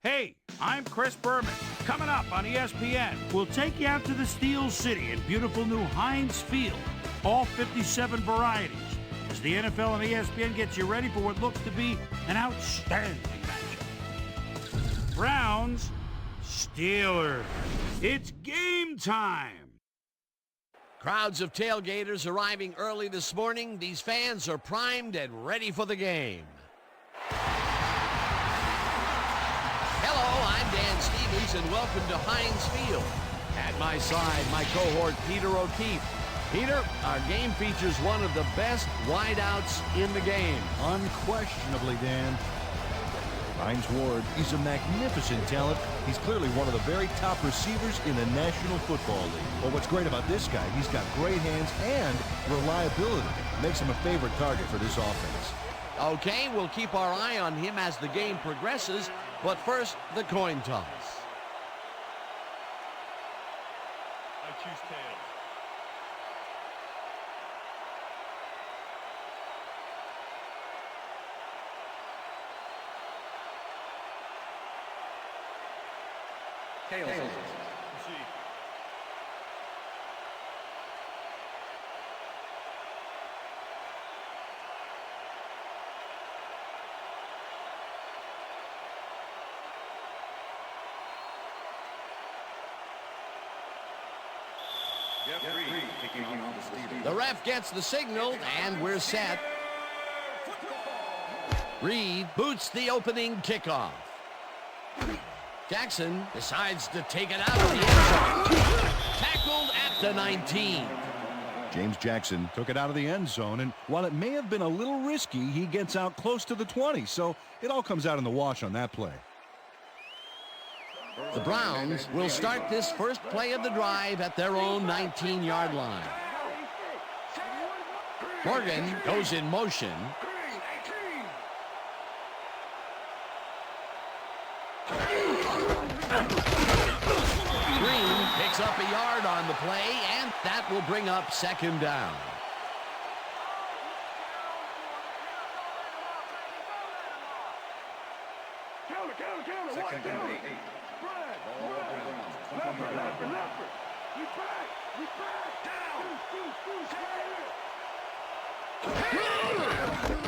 Hey, I'm Chris Berman. Coming up on ESPN, we'll take you out to the Steel City in beautiful new Heinz Field. All 57 varieties. As the NFL and ESPN gets you ready for what looks to be an outstanding matchup. Browns, Steelers. It's game time. Crowds of tailgaters arriving early this morning. These fans are primed and ready for the game. Hello, I'm Dan Stevens, and welcome to Heinz Field. At my side, my cohort, Peter O'Keefe. Peter, our game features one of the best wideouts in the game. Unquestionably, Dan. Hines Ward, he's a magnificent talent. He's clearly one of the very top receivers in the National Football League. Well, what's great about this guy, he's got great hands and reliability. Makes him a favorite target for this offense. Okay, we'll keep our eye on him as the game progresses, but first, the coin toss. I choose tails. Tails. Proceed. The ref gets the signal, and we're set. Reed boots the opening kickoff. Jackson decides to take it out of the end zone. Tackled at the 19. James Jackson took it out of the end zone, and while it may have been a little risky, he gets out close to the 20, so it all comes out in the wash on that play. The Browns will start this first play of the drive at their own 19-yard line. Morgan goes in motion. Green picks up a yard on the play, and that will bring up second down. Second and 8.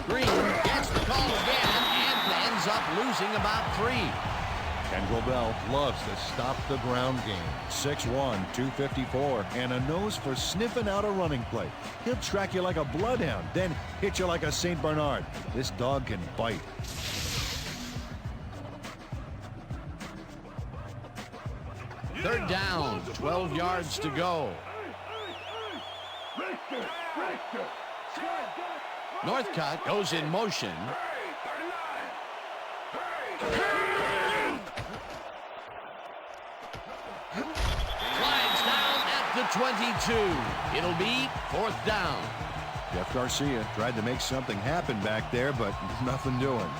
Green gets the call again and ends up losing about 3. Ken Grobel loves to stop the ground game. 6'1", 254, and a nose for sniffing out a running play. He'll track you like a bloodhound, then hit you like a St. Bernard. This dog can bite. Third down, 12 yards to go. Northcutt goes in motion. Flags down at the 22. It'll be fourth down. Jeff Garcia tried to make something happen back there, but nothing doing.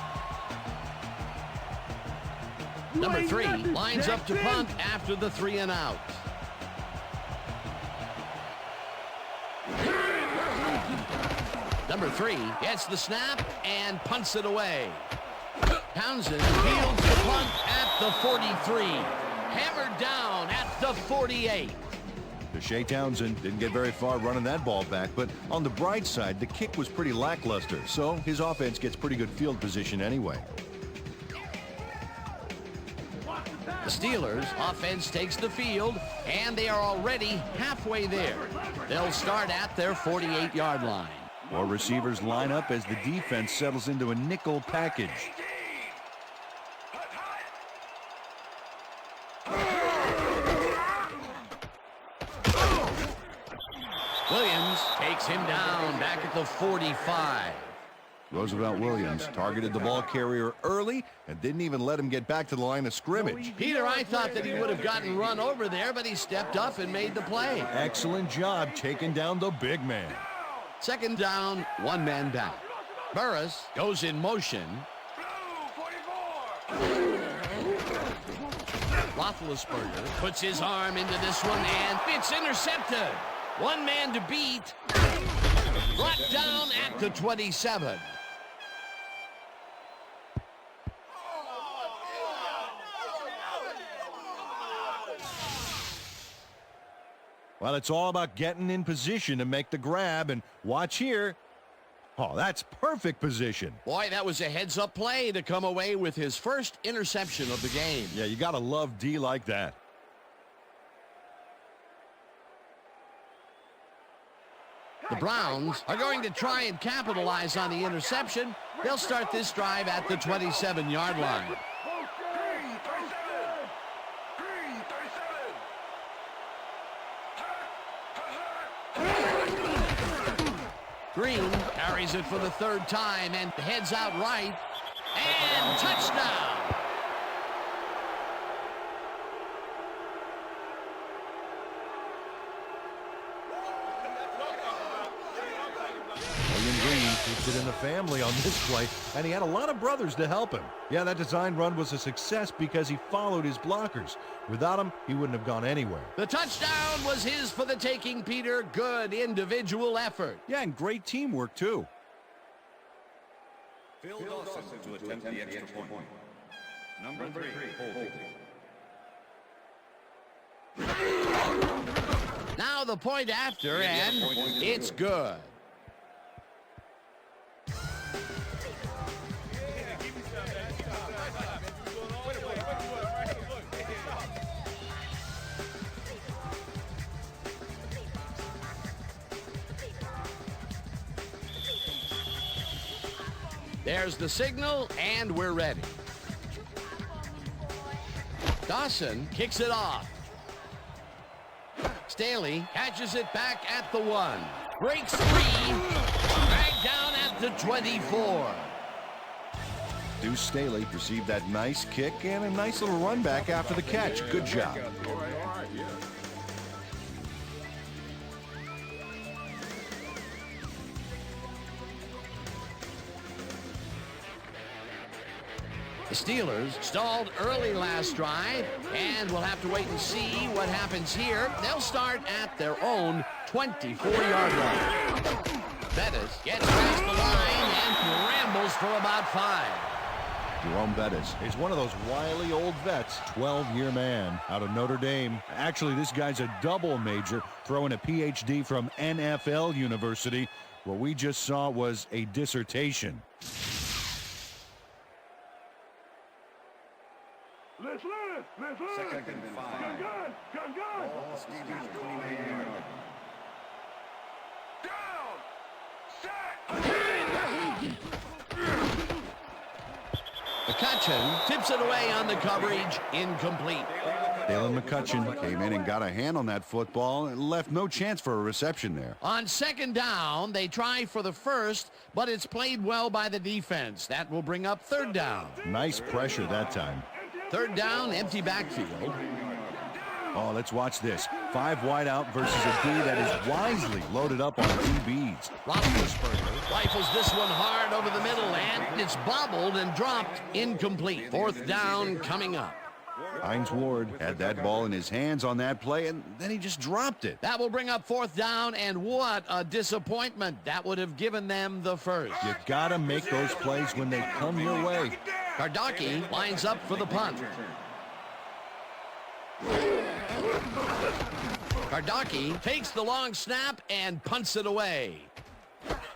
Number 3 lines up to punt after the 3 and out. Number 3 gets the snap and punts it away. Townsend fields the punt at the 43. Hammered down at the 48. Shea Townsend didn't get very far running that ball back, but on the bright side, the kick was pretty lackluster, so his offense gets pretty good field position anyway. The Steelers' offense takes the field, and they are already halfway there. They'll start at their 48-yard line. More receivers line up as the defense settles into a nickel package. Williams takes him down back at the 45. Roosevelt Williams targeted the ball carrier early and didn't even let him get back to the line of scrimmage. Peter, I thought that he would have gotten run over there, but he stepped up and made the play. Excellent job taking down the big man. Second down, 1 man back. Burris goes in motion. Roethlisberger puts his arm into this one, and it's intercepted. 1 man to beat. Brought down at the 27. Well, it's all about getting in position to make the grab, and watch here. Oh, that's perfect position. Boy, that was a heads-up play to come away with his first interception of the game. Yeah, you got to love D like that. The Browns are going to try and capitalize on the interception. They'll start this drive at the 27-yard line. Green carries it for the third time and heads out right. And touchdown! Keeps it in the family on this play, and he had a lot of brothers to help him. Yeah, that design run was a success because he followed his blockers. Without him, he wouldn't have gone anywhere. The touchdown was his for the taking, Peter. Good individual effort. Yeah, and great teamwork, too. Phil Dawson to attempt the extra point. Number 3, holding. Now the point after, and it's good. There's the signal, and we're ready. Dawson kicks it off. Staley catches it back at the 1. Breaks free. Dragged down at the 24. Deuce Staley received that nice kick and a nice little run back after the catch. Good job. The Steelers stalled early last drive, and we'll have to wait and see what happens here. They'll start at their own 24-yard line. Bettis gets past the line and rambles for about 5. Jerome Bettis is one of those wily old vets, 12-year man out of Notre Dame. Actually, this guy's a double major, throwing a PhD from NFL University. What we just saw was a dissertation. Let's Second and 5. Gun. Ball Stevens 29-yard. McCutcheon tips it away on the coverage, incomplete. Dalen McCutcheon came in and got a hand on that football and left no chance for a reception there. On second down, they try for the first, but it's played well by the defense. That will bring up third down. Nice pressure that time. Third down, empty backfield. Oh, let's watch this. 5 wide out versus a D that is wisely loaded up on DBs. Roethlisberger rifles this one hard over the middle, and it's bobbled and dropped, incomplete. Fourth down coming up. Hines Ward had that ball in his hands on that play, and then he just dropped it. That will bring up fourth down, and what a disappointment. That would have given them the first. You got to make those plays when they come your way. Kardaki lines up for the punt. Kardaki takes the long snap and punts it away.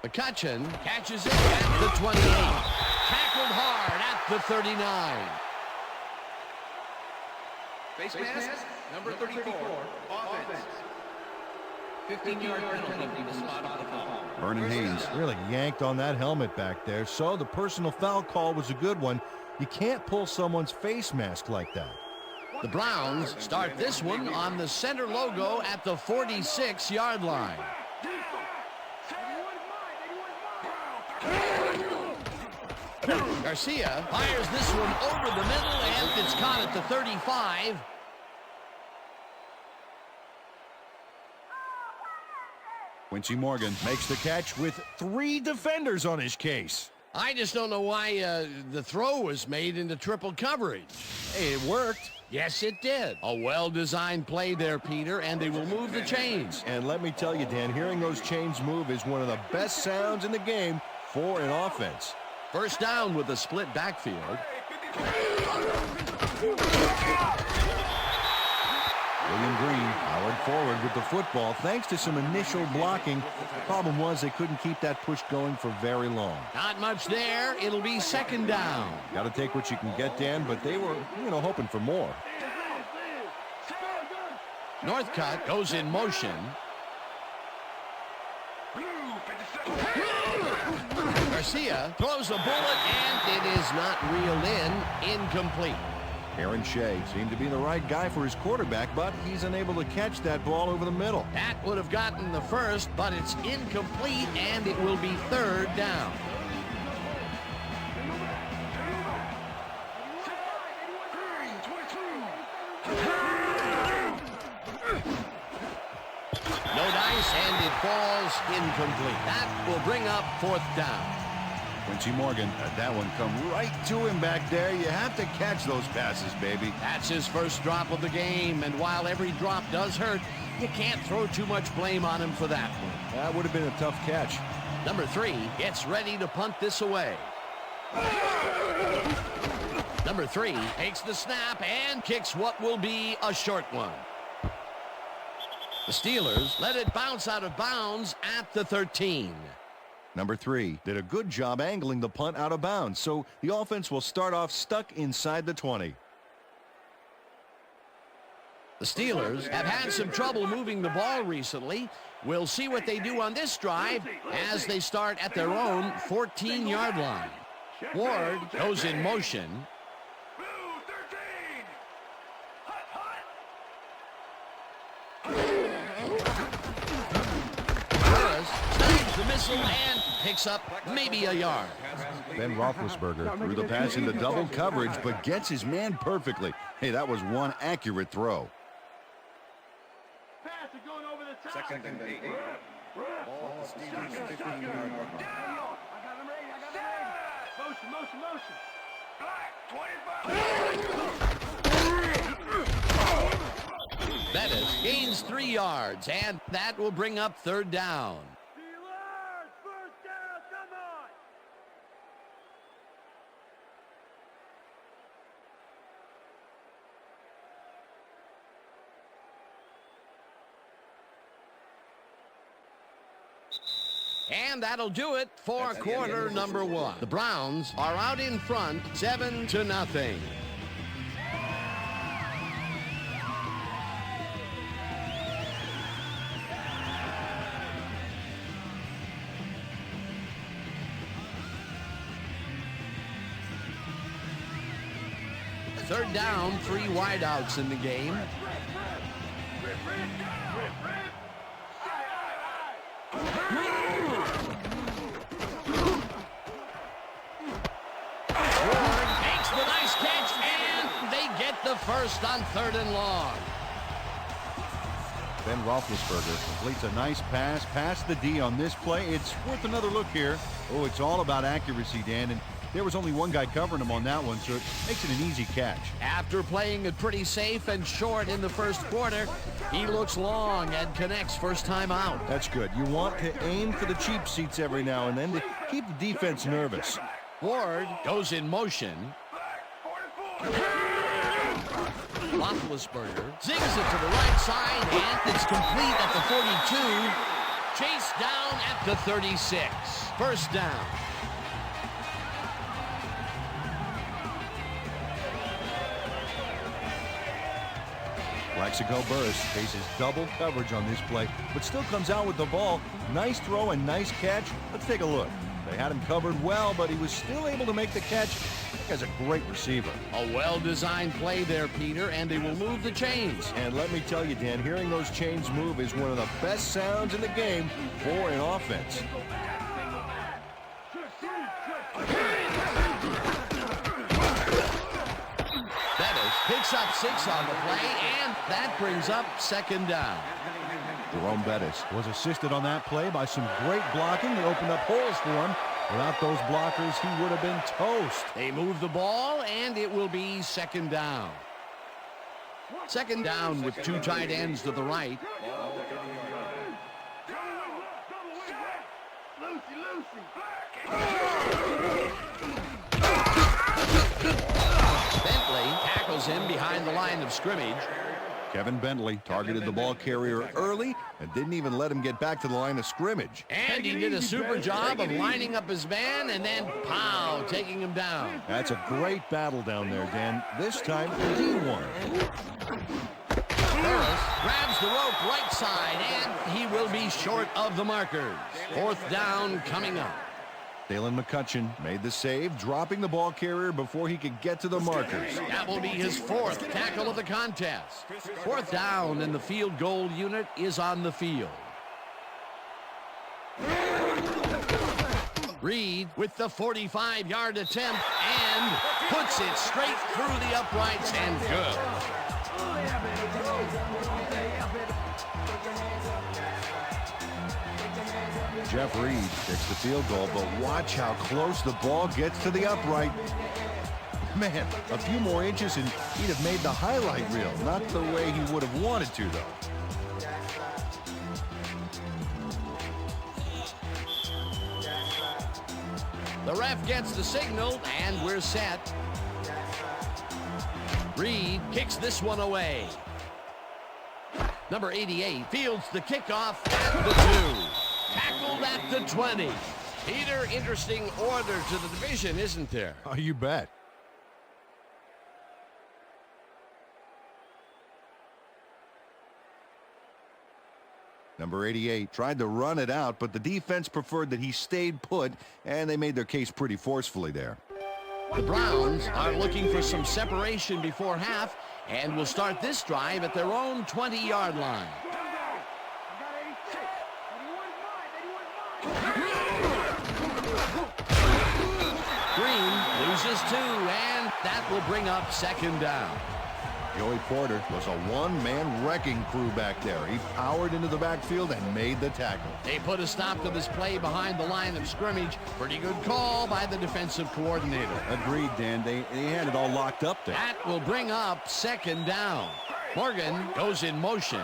McCutcheon catches it at the 28. Tackled hard at the 39. Face mask, number 34, offense. 15-yard penalty for the spot on the foul. Vernon Haynes. Really yanked on that helmet back there, so the personal foul call was a good one. You can't pull someone's face mask like that. The Browns start this one on the center logo at the 46-yard line. Garcia fires this one over the middle, and it's caught at the 35. Quincy Morgan makes the catch with 3 defenders on his case. I just don't know why the throw was made into triple coverage. Hey, it worked. Yes, it did. A well-designed play there, Peter, and they will move the chains. And let me tell you, Dan, hearing those chains move is one of the best sounds in the game for an offense. First down with a split backfield. William Green, power Went forward with the football thanks to some initial blocking. The problem was they couldn't keep that push going for very long. Not much there. It'll be second down. Got to take what you can get, Dan, but they were, hoping for more. Northcutt goes in motion. Garcia throws a bullet, and it is not reeled in. Incomplete. Aaron Shea seemed to be the right guy for his quarterback, but he's unable to catch that ball over the middle. That would have gotten the first, but it's incomplete, and it will be third down. No dice, and it falls incomplete. That will bring up fourth down. Quincy Morgan had that one come right to him back there. You have to catch those passes, baby. That's his first drop of the game, and while every drop does hurt, you can't throw too much blame on him for that one. That would have been a tough catch. Number 3 gets ready to punt this away. Number 3 takes the snap and kicks what will be a short one. The Steelers let it bounce out of bounds at the 13. Number 3 did a good job angling the punt out of bounds, so the offense will start off stuck inside the 20. The Steelers have had some trouble moving the ball recently. We'll see what they do on this drive as they start at their own 14-yard line. Ward goes in motion. The missile and picks up maybe a yard. Ben Roethlisberger threw the pass into double coverage, but gets his man perfectly. Hey, that was one accurate throw. Pass is going over the top. Second and 8. Ball Steelers 15-yard line. I got him ready. Motion. Black, 25. Bettis gains 3 yards, and that will bring up third down. First down, come on. And that'll do it for quarter number 1. The Browns are out in front, 7-0. Third down, 3 wideouts in the game. Ward makes the nice catch, and they get the first on 3rd and long. Ben Roethlisberger completes a nice pass past the D on this play. It's worth another look here. Oh, it's all about accuracy, Dan, and there was only one guy covering him on that one, so it makes it an easy catch. After playing it pretty safe and short in the first quarter, he looks long and connects first time out. That's good. You want to aim for the cheap seats every now and then to keep the defense nervous. Ward goes in motion. Roethlisberger zings it to the right side, and it's complete at the 42. Chased down at the 36. First down. Plaxico Burress faces double coverage on this play, but still comes out with the ball. Nice throw and nice catch. Let's take a look. They had him covered well, but he was still able to make the catch. As a great receiver. A well-designed play there, Peter, and they will move the chains. And let me tell you, Dan, hearing those chains move is one of the best sounds in the game for an offense. Bettis picks up 6 on the play, and that brings up second down. Jerome Bettis Was assisted on that play by some great blocking that opened up holes for him. Without those blockers, he would have been toast. They move the ball, and it will be second down. Second down with 2 tight ends to the right. Bentley tackles him behind the line of scrimmage. Kevin Bentley targeted the ball carrier early and didn't even let him get back to the line of scrimmage. And he did a super job of lining up his man and then, pow, taking him down. That's a great battle down there, Dan. This time, he won. Harris grabs the rope right side, and he will be short of the markers. 4th down coming up. Dalen McCutcheon made the save, dropping the ball carrier before he could get to the markers. That will be his 4th tackle of the contest. 4th down, and the field goal unit is on the field. Reed with the 45-yard attempt and puts it straight through the uprights and good. Jeff Reed kicks the field goal, but watch how close the ball gets to the upright. Man, a few more inches and he'd have made the highlight reel. Not the way he would have wanted to, though. The ref gets the signal, and we're set. Reed kicks this one away. Number 88 fields the kickoff at the 2. Tackled at the 20. Peter, interesting order to the division, isn't there? Oh, you bet. Number 88 tried to run it out, but the defense preferred that he stayed put, and they made their case pretty forcefully there. The Browns are looking for some separation before half and will start this drive at their own 20-yard line. Green loses 2, and that will bring up 2nd down. Joey Porter was a one-man wrecking crew back there. He powered into the backfield and made the tackle. They put a stop to this play behind the line of scrimmage. Pretty good call by the defensive coordinator. Agreed, Dan. They had it all locked up there. That will bring up 2nd down. Morgan goes in motion.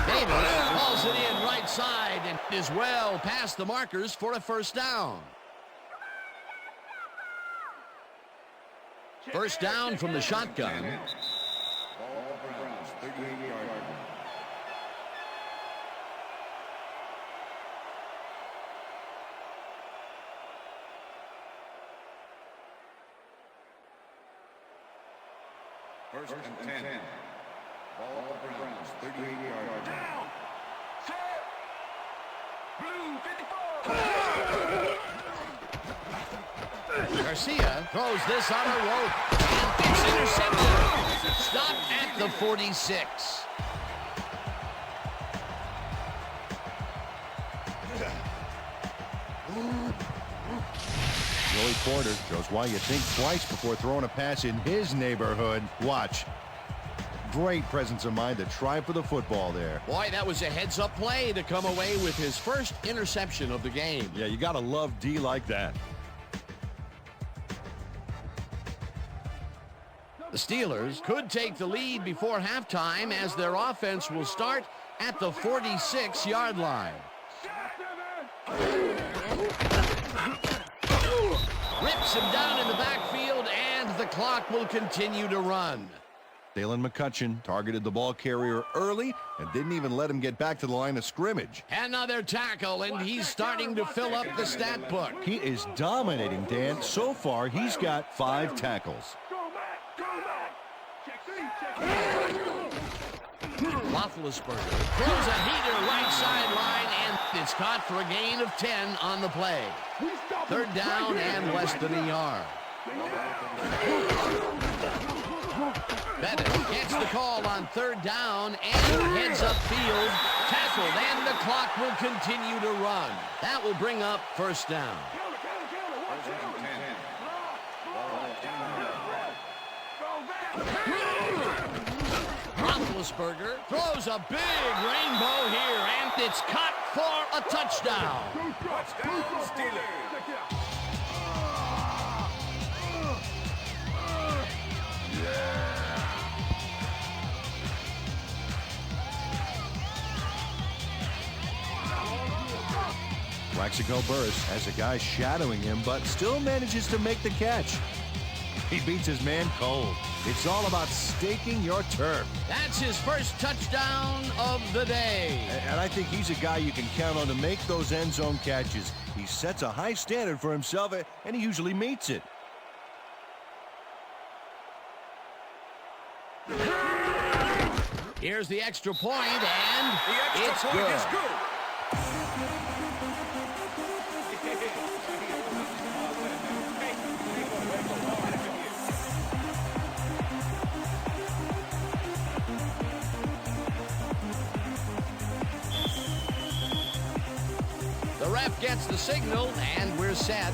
Davis hauls it in right side and is well past the markers for a 1st down. 1st down from the shotgun. First and 10. Ball for Browns, 38-yard line. Down. Set. Blue 54. Garcia throws this on a rope, and it's intercepted. Stopped at the 46. Joey Porter shows why you think twice before throwing a pass in his neighborhood. Watch. Great presence of mind to try for the football there. Boy, that was a heads-up play to come away with his 1st interception of the game. Yeah, you got to love D like that. The Steelers could take the lead before halftime as their offense will start at the 46-yard line. Rips him down in the backfield, and the clock will continue to run. Dalen McCutcheon targeted the ball carrier early and didn't even let him get back to the line of scrimmage. Another tackle, and he's starting to fill up the stat book. He is dominating, Dan. So far, he's got 5 tackles. Roethlisberger throws a heater right sideline, and it's caught for a gain of 10 on the play. 3rd down and less than a yard. Bennett gets the call on 3rd down and heads upfield. Tackled, and the clock will continue to run. That will bring up 1st down. Roethlisberger throws a big rainbow here, and it's caught for a touchdown. Touchdown, Steelers. Plaxico Burress has a guy shadowing him, but still manages to make the catch. He beats his man cold. It's all about staking your turf. That's his first touchdown of the day. And I think he's a guy you can count on to make those end zone catches. He sets a high standard for himself, and he usually meets it. Here's the extra point, and it's good. The ref gets the signal, and we're set.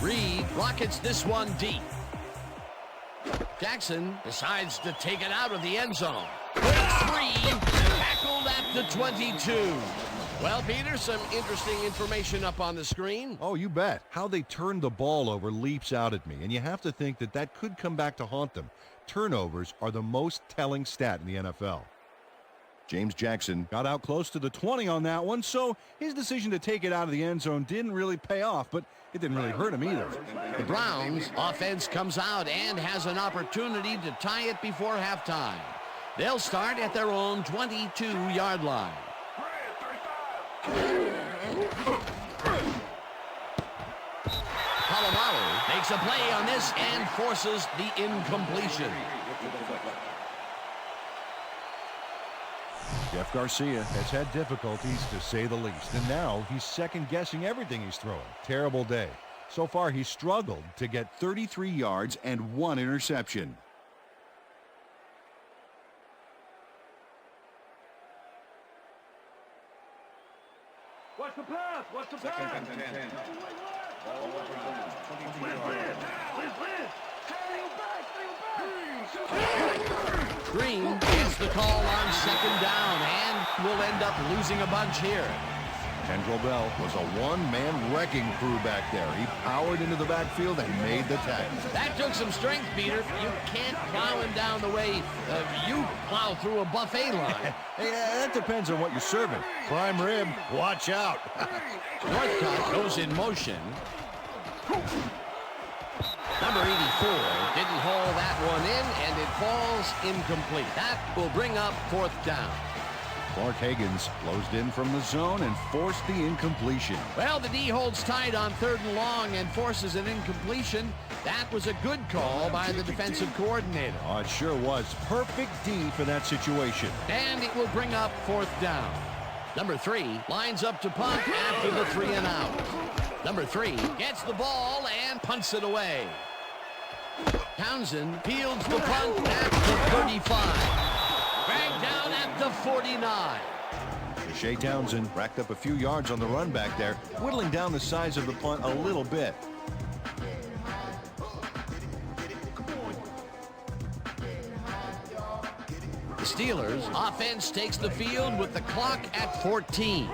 Reed rockets this one deep. Jackson decides to take it out of the end zone. Quick three, tackled at the 22. Well, Peter, some interesting information up on the screen. Oh, you bet. How they turned the ball over leaps out at me, and you have to think that that could come back to haunt them. Turnovers are the most telling stat in the NFL. James Jackson got out close to the 20 on that one, so his decision to take it out of the end zone didn't really pay off, but it didn't really hurt him either. The Browns offense comes out and has an opportunity to tie it before halftime. They'll start at their own 22-yard line. Colorado makes a play on this and forces the incompletion. Jeff Garcia has had difficulties, to say the least, and now he's second-guessing everything he's throwing. Terrible day. So far, he's struggled to get 33 yards and 1 interception. What's the pass? What's the pass? Second and 10. Green gets the call on second down, and we'll end up losing a bunch here. Kendrell Bell was a one-man wrecking crew back there. He powered into the backfield and made the tackle. That took some strength, Peter. You can't plow him down the way you plow through a buffet line. Hey, that depends on what you're serving. Prime rib, watch out. Northcutt goes in motion. Number 84 didn't haul that one in, and it falls incomplete. That will bring up fourth down. Clark Higgins closed in from the zone and forced the incompletion. Well, the D holds tight on third and long and forces an incompletion. That was a good call by the defensive coordinator. Oh, it sure was. Perfect D for that situation. And it will bring up fourth down. Number 3 lines up to punt after the 3 and out. Number 3 gets the ball and punts it away. Townsend fields the punt at the 35. Dragged down at the 49. Shea Townsend racked up a few yards on the run back there, whittling down the size of the punt a little bit. The Steelers offense takes the field with the clock at 14.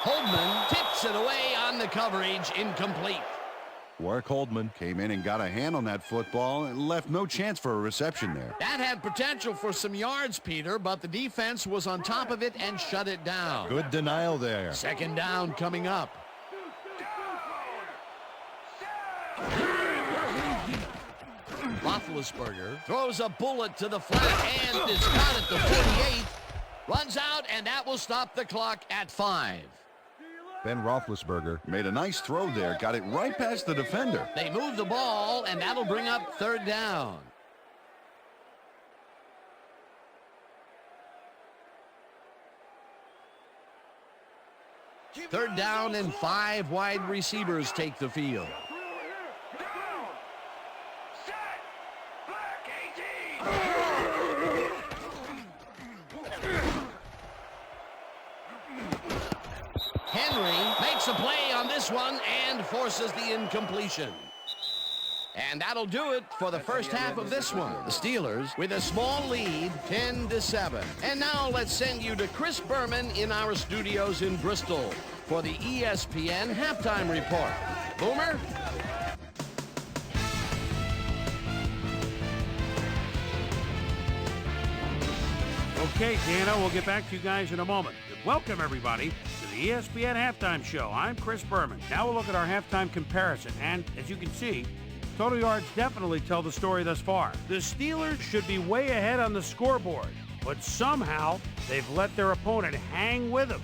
Holdman tips it away on the coverage, incomplete. Warwick Holdman came in and got a hand on that football and left no chance for a reception there. That had potential for some yards, Peter, but the defense was on top of it and shut it down. Good denial there. Second down coming up. Roethlisberger throws a bullet to the flat, and it's caught at the 48. Runs out, and that will stop the clock at 5. Ben Roethlisberger made a nice throw there, got it right past the defender. They move the ball, and that'll bring up third down. Third down, and 5 wide receivers take the field. Henry makes a play on this one and forces the incompletion. And that'll do it for the first half of this one. The Steelers with a small lead, 10-7. And now let's send you to Chris Berman in our studios in Bristol for the ESPN Halftime Report. Boomer? Okay, Dana, we'll get back to you guys in a moment. Welcome, everybody, to the ESPN Halftime Show. I'm Chris Berman. Now we'll look at our halftime comparison, and as you can see, total yards definitely tell the story thus far. The Steelers should be way ahead on the scoreboard, but somehow they've let their opponent hang with them.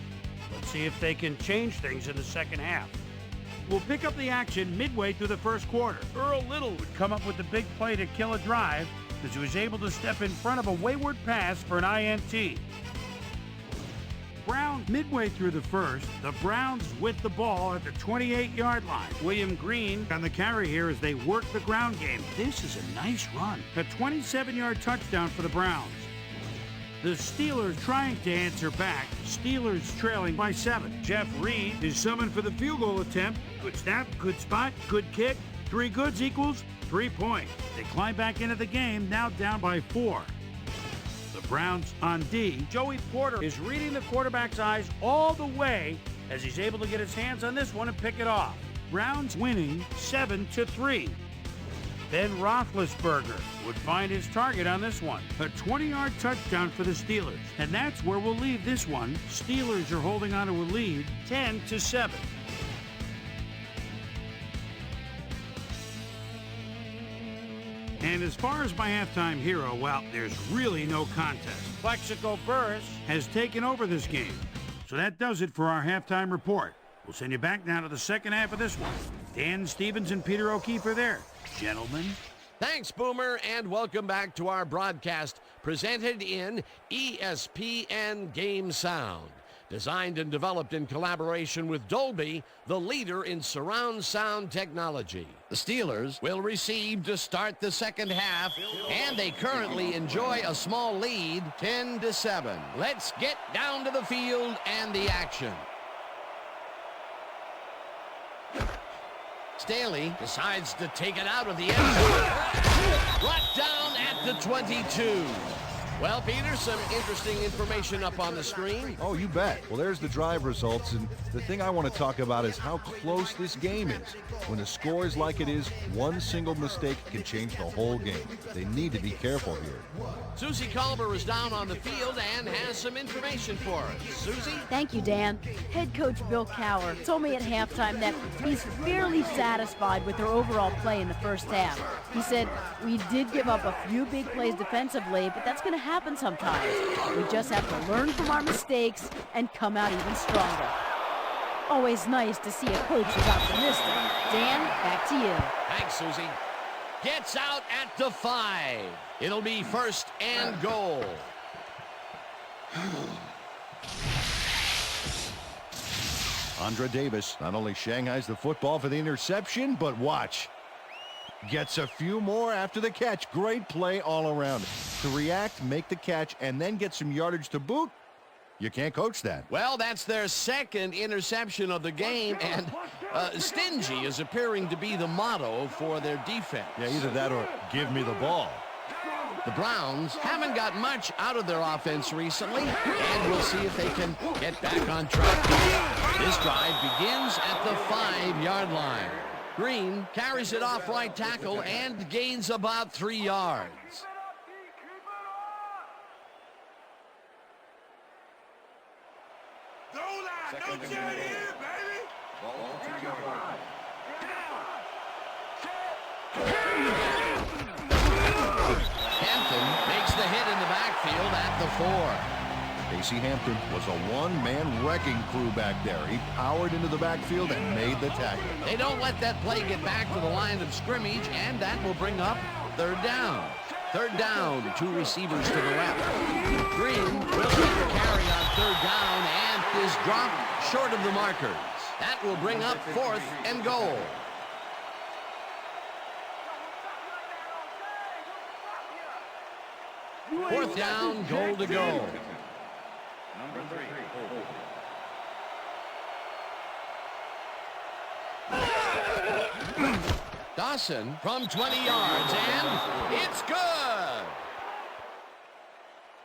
Let's see if they can change things in the second half. We'll pick up the action midway through the first quarter. Earl Little would come up with the big play to kill a drive as he was able to step in front of a wayward pass for an INT. Brown midway through the first, the Browns with the ball at the 28-yard line. William Green on the carry here as they work the ground game. This is a nice run. A 27-yard touchdown for the Browns. The Steelers trying to answer back. Steelers trailing by 7. Jeff Reed is summoned for the field goal attempt. Good snap, good spot, good kick. 3 goods equals 3 points. They climb back into the game, now down by 4. The Browns on D. Joey Porter is reading the quarterback's eyes all the way as he's able to get his hands on this one and pick it off. Browns winning 7-3. Ben Roethlisberger would find his target on this one. A 20-yard touchdown for the Steelers. And that's where we'll leave this one. Steelers are holding on to a lead 10-7. And as far as my halftime hero, well, there's really no contest. Plexico Burris has taken over this game. So that does it for our halftime report. We'll send you back now to the second half of this one. Dan Stevens and Peter O'Keefe are there. Gentlemen. Thanks, Boomer, and welcome back to our broadcast presented in ESPN Game Sound. Designed and developed in collaboration with Dolby, the leader in surround sound technology. The Steelers will receive to start the second half, and they currently enjoy a small lead, 10-7. Let's get down to the field and the action. Staley decides to take it out of the end zone. Brought down at the 22. Well, Peter, some interesting information up on the screen. Oh, you bet. Well, there's the drive results, and the thing I want to talk about is how close this game is. When the score is like it is, one single mistake can change the whole game. They need to be careful here. Susie Culver is down on the field and has some information for us. Susie? Thank you, Dan. Head coach Bill Cowher told me at halftime that he's fairly satisfied with their overall play in the first half. He said, we did give up a few big plays defensively, but that's going to happen sometimes. We just have to learn from our mistakes and come out even stronger. Always nice to see a coach who's optimistic. Dan, back to you. Thanks, Susie. Gets out at the 5. It'll be first and goal. Andre Davis not only shanghais the football for the interception, but watch. Gets a few more after the catch. Great play all around. To react, make the catch, and then get some yardage to boot. You can't coach that. Well, that's their second interception of the game, and stingy is appearing to be the motto for their defense. Yeah, either that or give me the ball. The Browns haven't got much out of their offense recently, and we'll see if they can get back on track. This drive begins at the 5-yard line. Green carries it off right tackle and gains about 3 yards. Hampton makes the hit in the backfield at the 4. Casey Hampton was a one-man wrecking crew back there. He powered into the backfield and made the tackle. They don't let that play get back to the line of scrimmage, and that will bring up third down. Third down, 2 receivers to the left. Green will take the carry on third down and is dropped short of the markers. That will bring up 4th and goal. Fourth down, goal to go. Number 3. Dawson from 20 yards, and it's good.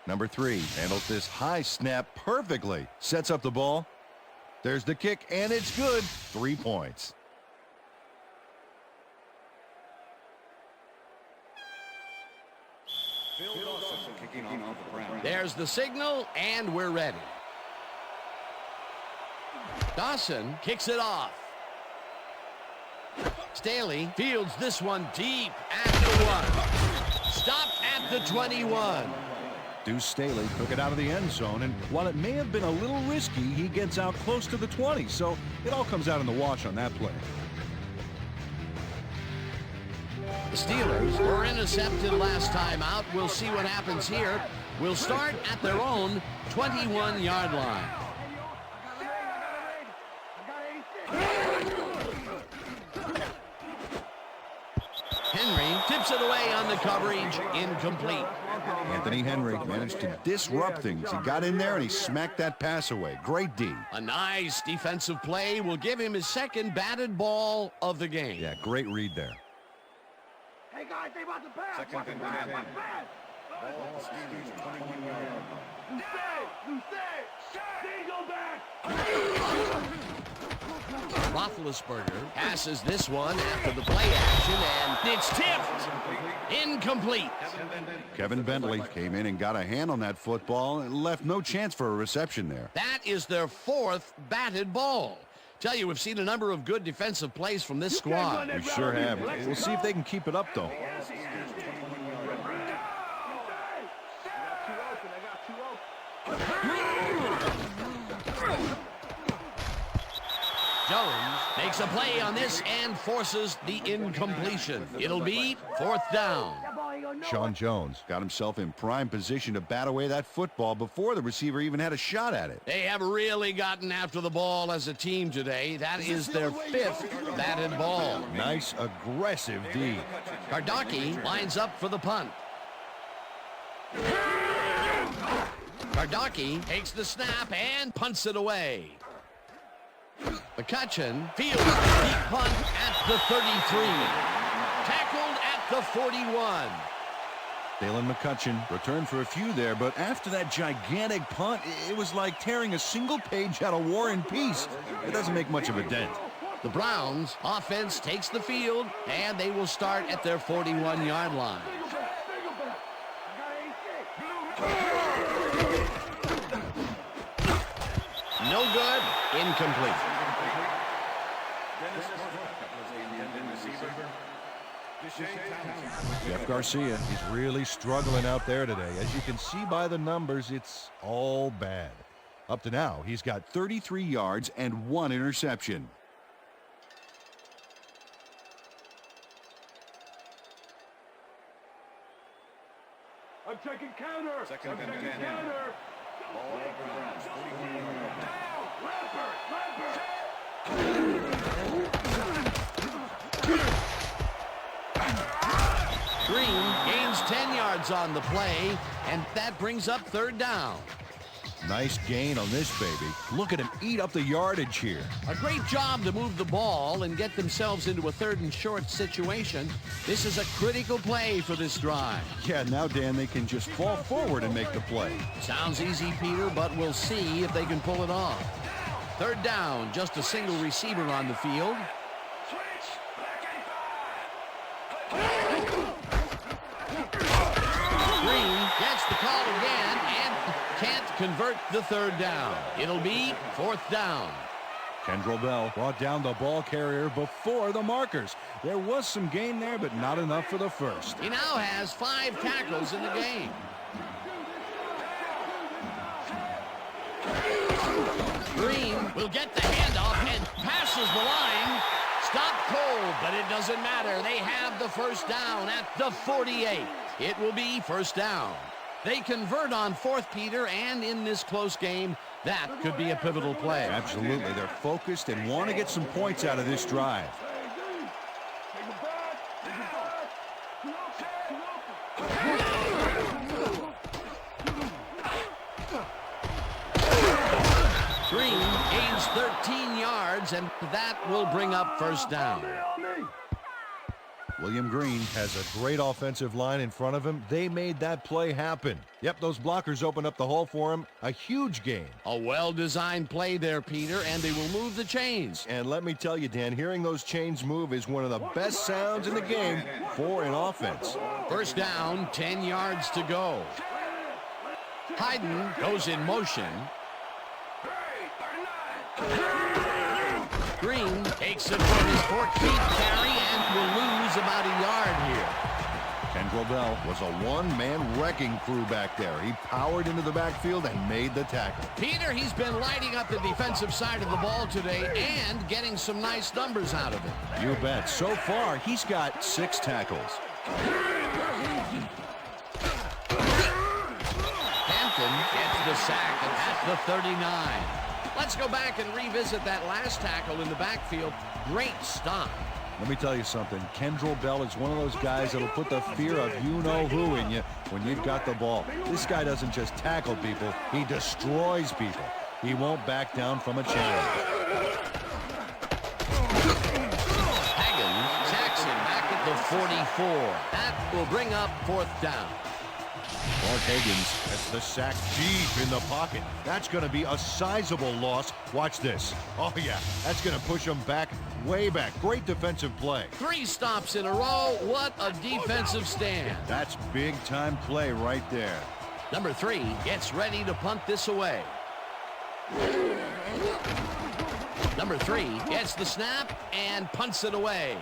Number 3 handles this high snap perfectly. Sets up the ball. There's the kick, and it's good. 3 points. There's the signal, and we're ready. Dawson kicks it off. Staley fields this one deep at the 1. Stopped at the 21. Deuce Staley took it out of the end zone, and while it may have been a little risky, he gets out close to the 20, so it all comes out in the wash on that play. The Steelers were intercepted last time out. We'll see what happens here. We'll start at their own 21-yard line. Henry tips it away on the coverage, incomplete. Anthony Henry managed to disrupt things. He got in there and he smacked that pass away. Great D. A nice defensive play will give him his second batted ball of the game. Yeah, great read there. Hey guys, they about to pass. What's the pass? What's the pass? Roethlisberger passes this one after the play action, and it's tipped. Incomplete. Kevin Bentley came in and got a hand on that football and left no chance for a reception there. That is their 4th batted ball. Tell you, we've seen a number of good defensive plays from this squad. We sure have. We'll see if they can keep it up, though. Jones makes a play on this and forces the incompletion. It'll be 4th down. Sean Jones got himself in prime position to bat away that football before the receiver even had a shot at it. They have really gotten after the ball as a team today. That is their 5th batted ball. Nice, aggressive D. Kardaki lines up for the punt. Kardaki takes the snap and punts it away. McCutcheon fields the deep punt at the 33. Tackled at the 41. Dalen McCutcheon returned for a few there, but after that gigantic punt, it was like tearing a single page out of War and Peace. It doesn't make much of a dent. The Browns offense takes the field, and they will start at their 41-yard line. No good. Incomplete. Jeff Garcia, he's really struggling out there today. As you can see by the numbers, it's all bad. Up to now, he's got 33 yards and 1 interception. I'm checking counter. I'm checking counter. Green gains 10 yards on the play, and that brings up 3rd down. nice gain on this baby. Look at him eat up the yardage here. A great job to move the ball and get themselves into a 3rd and short situation. This is a critical play for this drive. Yeah, now, Dan, they can just fall forward and make the play. Sounds easy, Peter, but we'll see if they can pull it off. 3rd down, just a single receiver on the field. Green gets the call again and can't convert the 3rd down. It'll be 4th down. Kendrell Bell brought down the ball carrier before the markers. There was some gain there, but not enough for the first. He now has 5 tackles in the game. Green will get the handoff and passes the line. Stopped cold, but it doesn't matter. They have the 1st down at the 48. It will be 1st down. They convert on 4th, Peter, and in this close game, that could be a pivotal play. Absolutely. They're focused and want to get some points out of this drive. Green gains 13 yards, and that will bring up 1st down. William Green has a great offensive line in front of him. They made that play happen. Yep, those blockers opened up the hole for him. A huge gain. A well-designed play there, Peter, and they will move the chains. And let me tell you, Dan, hearing those chains move is one of the best sounds in the game for an offense. First down, 10 yards to go. Hayden goes in motion. Green takes it for his 14th carry and will lose about a yard here. Kendrell Bell was a one-man wrecking crew back there. He powered into the backfield and made the tackle. Peter, he's been lighting up the defensive side of the ball today and getting some nice numbers out of it. You bet. So far, he's got 6 tackles. Hampton gets the sack at the 39. Let's go back and revisit that last tackle in the backfield. Great stop. Let me tell you something. Kendrell Bell is one of those guys that'll put the fear of you-know-who in you when you've got the ball. This guy doesn't just tackle people. He destroys people. He won't back down from a challenge. Hagen sacks him back at the 44. That will bring up 4th down. Mark Higgins gets the sack deep in the pocket. That's going to be a sizable loss. Watch this. Oh, yeah. That's going to push him back, way back. Great defensive play. 3 stops in a row. What a defensive stand. That's big-time play right there. Number 3 gets ready to punt this away. Number 3 gets the snap and punts it away.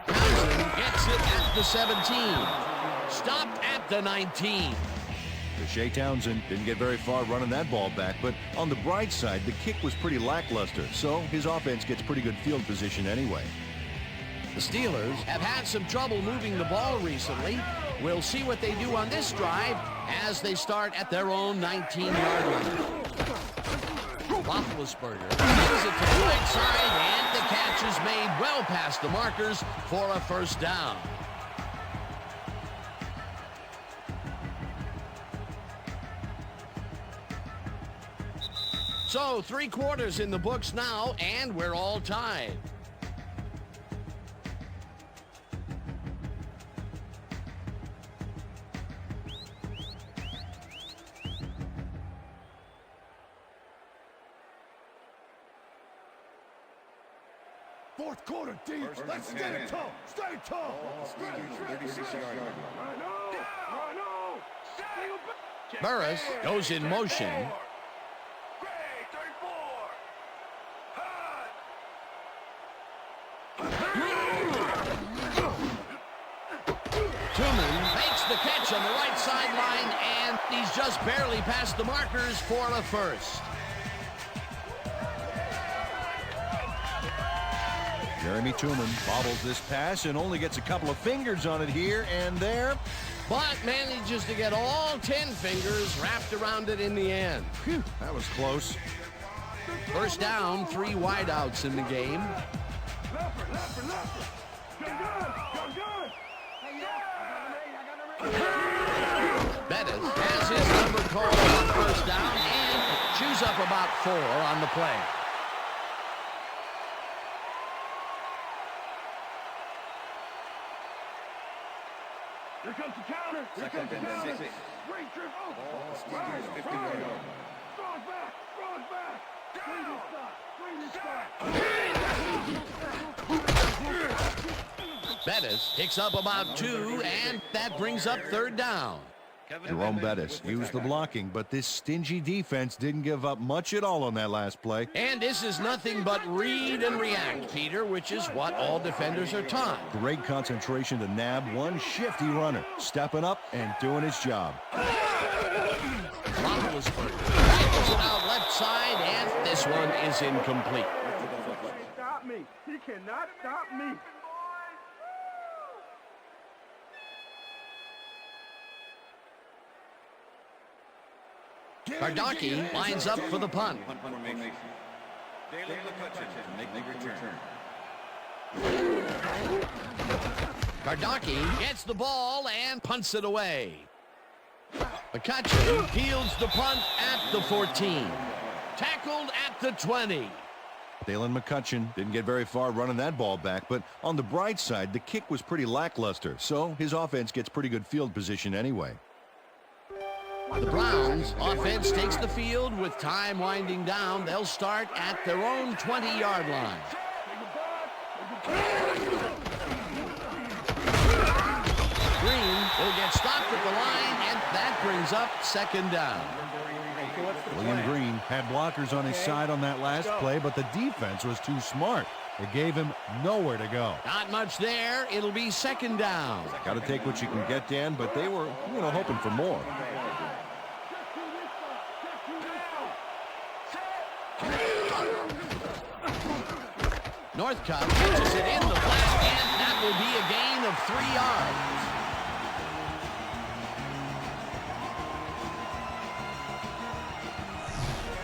Townsend gets it at the 17. Stopped at the 19. Shea Townsend didn't get very far running that ball back, but on the bright side, the kick was pretty lackluster, so his offense gets pretty good field position anyway. The Steelers have had some trouble moving the ball recently. We'll see what they do on this drive as they start at their own 19-yard line. Roethlisberger gives it to the right side, and the catch is made well past the markers for a 1st down. So 3 quarters in the books now, and we're all tied. Fourth quarter, D. Let's stay tall. Stay tall. 36-yard line. Burris goes in motion. Tuman makes the catch on the right sideline, and he's just barely past the markers for a 1st. Jeremy Tuman bobbles this pass and only gets a couple of fingers on it here and there. But manages to get all 10 fingers wrapped around it in the end. Phew, that was close. 1st down, 3 wideouts in the game. Bettis has his number called on 1st down and chews up about 4 on the play. Here comes the counter. Here comes the counter. Great trip. Right. 50-yard line. Throw it back. Throw it back. Bring this back. Bettis picks up about 2, and that brings up 3rd down. Jerome Bettis used the blocking, but this stingy defense didn't give up much at all on that last play. And this is nothing but read and react, Peter, which is what all defenders are taught. Great concentration to nab one shifty runner, stepping up and doing his job. Roethlisberger tackles it out left side, and this one is incomplete. Stop me. He cannot stop me. Kardaki lines up for the punt. Daily McCutcheon to make the return. Kardaki gets the ball and punts it away. McCutcheon fields the punt at the 14. Tackled at the 20. Dalen McCutcheon didn't get very far running that ball back, but on the bright side, the kick was pretty lackluster, so his offense gets pretty good field position anyway. The Browns offense takes the field with time winding down. They'll start at their own 20-yard line. Green will get stopped at the line, and that brings up second down. William Green had blockers on his side on that last play, but the defense was too smart. It gave him nowhere to go. Not much there. It'll be second down. Got to take what you can get, Dan, but they were, hoping for more. Northcutt catches it in the flat, and that will be a gain of 3 yards.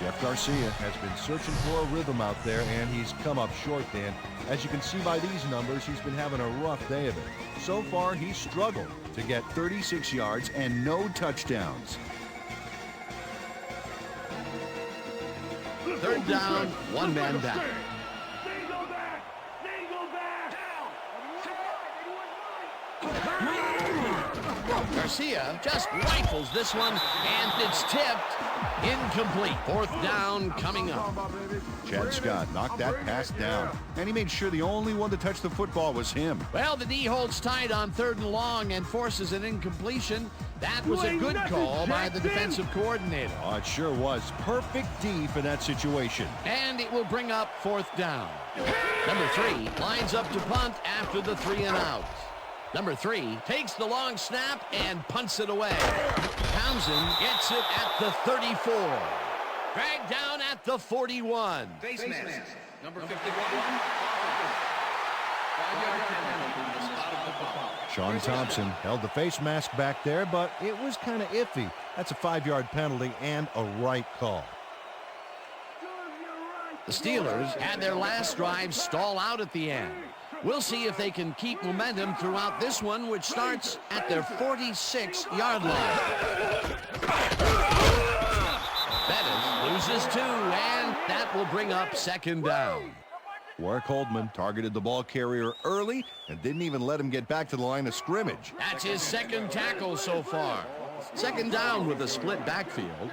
Jeff Garcia has been searching for a rhythm out there, and he's come up short, Dan. As you can see by these numbers, he's been having a rough day of it. So far, he's struggled to get 36 yards and no touchdowns. Third down, one man down. Garcia just rifles this one, and it's tipped. Incomplete. Fourth down coming up. Chad Scott knocked that pass down, and he made sure the only one to touch the football was him. Well, the D holds tight on 3rd and long and forces an incompletion. That was a good call by the defensive coordinator. Oh, it sure was. Perfect D for that situation. And it will bring up 4th down. Number 3 lines up to punt after the 3 and out. Number 3 takes the long snap and punts it away. Townsend gets it at the 34. Dragged down at the 41. Face mask, number 51. 5-yard penalty, the spot of the ball. Sean Thompson held the face mask back there, but it was kind of iffy. That's a 5-yard penalty and a right call. The Steelers had their last drive stall out at the end. We'll see if they can keep momentum throughout this one, which starts at their 46-yard line. Bettis loses 2, and that will bring up second down. Warwick Holdman targeted the ball carrier early and didn't even let him get back to the line of scrimmage. That's his second tackle so far. Second down with a split backfield.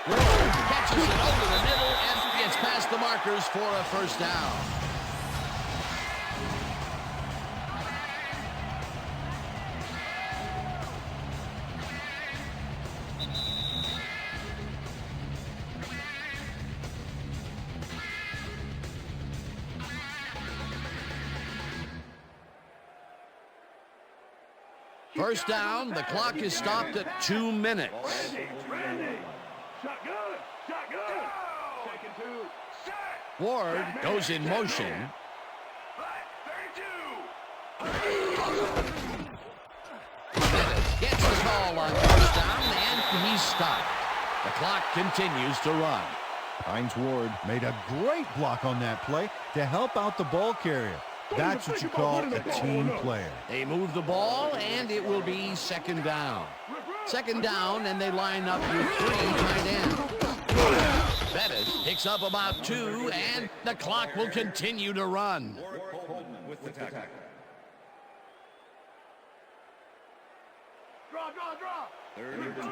Catches it over the middle and gets past the markers for a first down. First down, the clock is stopped at 2 minutes. Ward goes in motion. Bettis gets the call on first down, and he's stopped. The clock continues to run. Hines Ward made a great block on that play to help out the ball carrier. That's what you call a team player. They move the ball, and it will be second down. Second down, and they line up with 3 tight ends. Bettis picks up about 2, and the clock will continue to run. With the tackle. Draw. 32. Ball,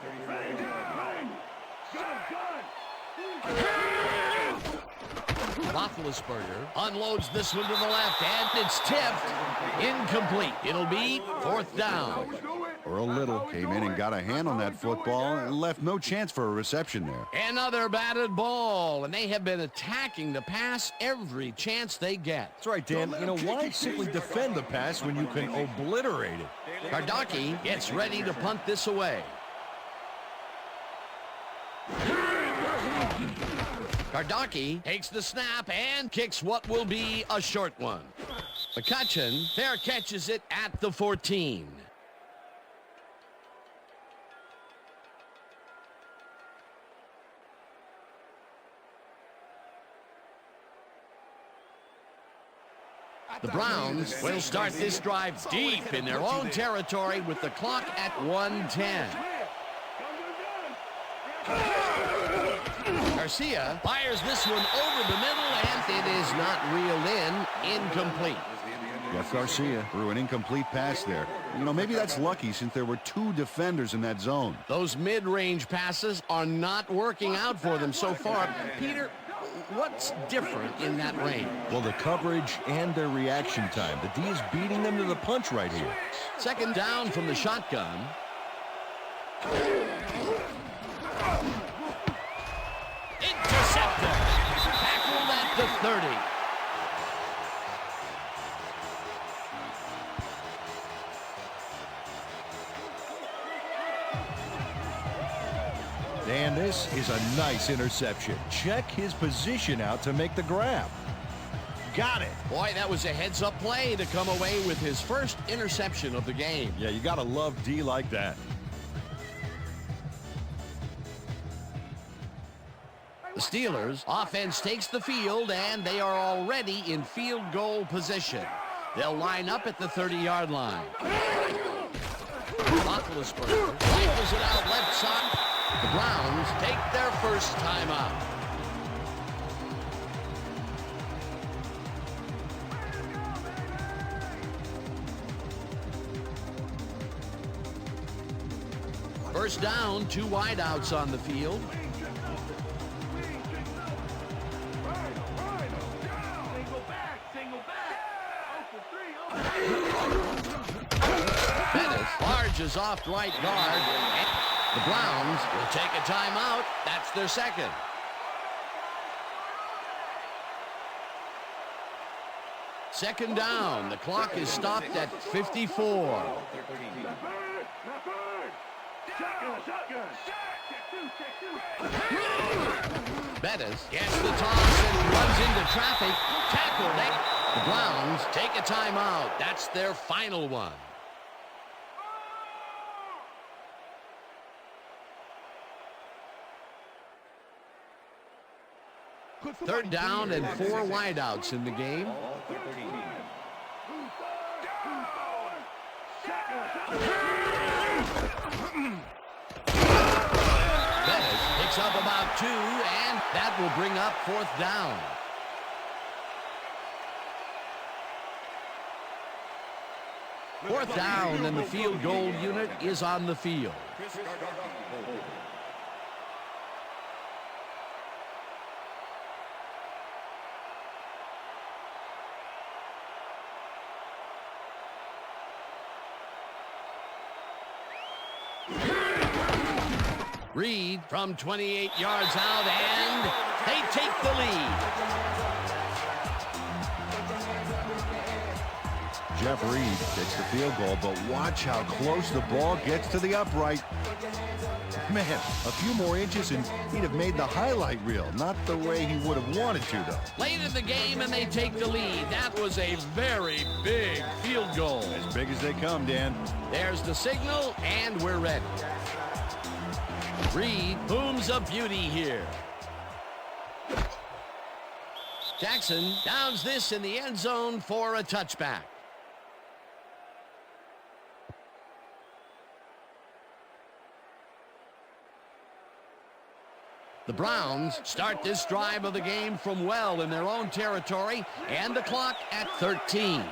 34. Roethlisberger unloads this one to the left, and it's tipped. Incomplete. It'll be 4th down. Earl Little came in and got a hand on that football and left no chance for a reception there. Another batted ball, and they have been attacking the pass every chance they get. That's right, Dan. Why simply defend the pass when you can obliterate it? Kardaki gets ready to punt this away. Kardaki takes the snap and kicks what will be a short one. McCutcheon fair catches it at the 14. The Browns will start this drive deep in their own territory with the clock at 1:10. Garcia fires this one over the middle, and it is not reeled in. Incomplete. Jeff Garcia threw an incomplete pass there. You know, maybe that's lucky since there were 2 defenders in that zone. Those mid-range passes are not working out for them so far. Peter, what's different in that range? Well, the coverage and their reaction time. The D is beating them to the punch right here. Second down from the shotgun. Interceptor. Tackled at the 30. Dan, this is a nice interception. Check his position out to make the grab. Got it. Boy, that was a heads-up play to come away with his first interception of the game. Yeah, you got to love D like that. The Steelers' offense takes the field, and they are already in field goal position. They'll line up at the 30-yard line. Roethlisberger rifles it out left side. The Browns take their first timeout. First down, 2 wideouts on the field. Large off right guard. The Browns will take a timeout. That's their second. Second down. The clock is stopped at 54. Bettis gets the toss and runs into traffic. Tackled. The Browns take a timeout. That's their final one. Third down and 4 wideouts in the game. Bettis picks up about 2, and that will bring up 4th down. Fourth down, and the field goal unit is on the field. Reed from 28 yards out, and they take the lead. Jeff Reed takes the field goal, but watch how close the ball gets to the upright. Man, a few more inches and he'd have made the highlight reel. Not the way he would have wanted to, though. Late in the game, and they take the lead. That was a very big field goal. As big as they come, Dan. There's the signal, and we're ready. Reed booms a beauty here. Jackson downs this in the end zone for a touchback. The Browns start this drive of the game from well in their own territory, and the clock at 13.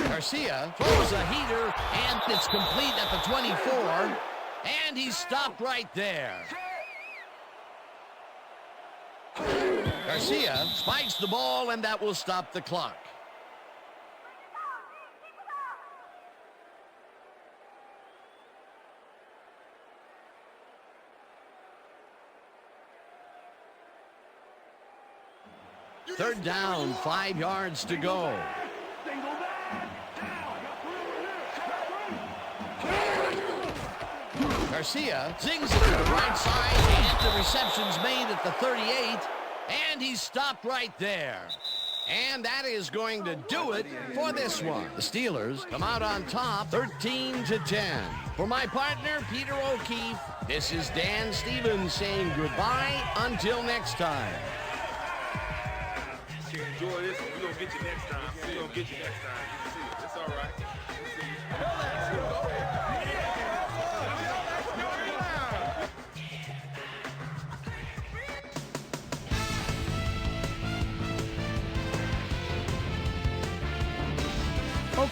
Garcia throws a heater, and it's complete at the 24, and he's stopped right there. Garcia spikes the ball, and that will stop the clock. Third down, 5 yards to go. Garcia zings it to the right side, and the reception's made at the 38, and he's stopped right there. And that is going to do it for this one. The Steelers come out on top, 13-10. For my partner, Peter O'Keefe, This is Dan Stevens saying goodbye until next time. Enjoy this one. We're going to get you next time. We're going to get you next time. You see it. It's all right.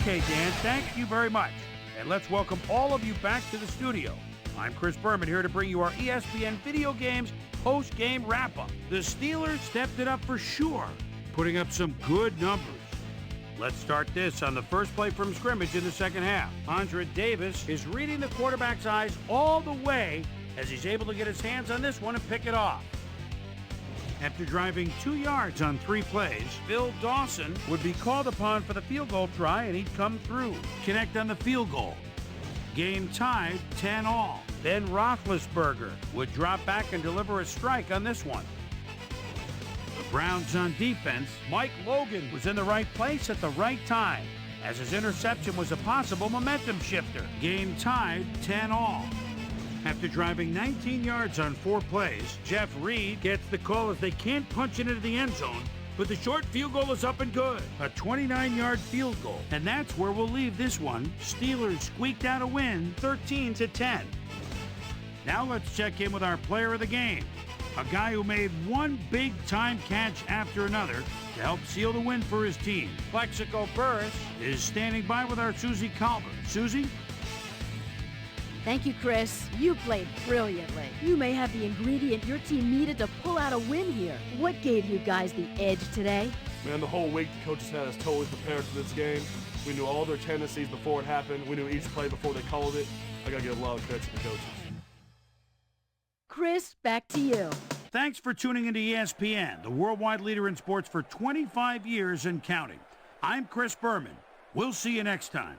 Okay, Dan, thank you very much. And let's welcome all of you back to the studio. I'm Chris Berman here to bring you our ESPN Video Games post-game wrap-up. The Steelers stepped it up for sure, putting up some good numbers. Let's start this on the first play from scrimmage in the second half. Andre Davis is reading the quarterback's eyes all the way as he's able to get his hands on this one and pick it off. After driving 2 yards on 3 plays, Phil Dawson would be called upon for the field goal try, and he'd come through. Connect on the field goal. Game tied 10-all. Ben Roethlisberger would drop back and deliver a strike on this one. The Browns on defense, Mike Logan was in the right place at the right time, as his interception was a possible momentum shifter. Game tied 10-all. After driving 19 yards on 4 plays, Jeff Reed gets the call as they can't punch it into the end zone, but the short field goal is up and good. A 29-yard field goal, and that's where we'll leave this one. Steelers squeaked out a win, 13-10. Now let's check in with our player of the game, a guy who made one big-time catch after another to help seal the win for his team. Plexico Burris is standing by with our Susie Calvert. Susie? Thank you, Chris. You played brilliantly. You may have the ingredient your team needed to pull out a win here. What gave you guys the edge today? Man, the whole week the coaches had us totally prepared for this game. We knew all their tendencies before it happened. We knew each play before they called it. I got to give a lot of credit to the coaches. Chris, back to you. Thanks for tuning into ESPN, the worldwide leader in sports for 25 years and counting. I'm Chris Berman. We'll see you next time.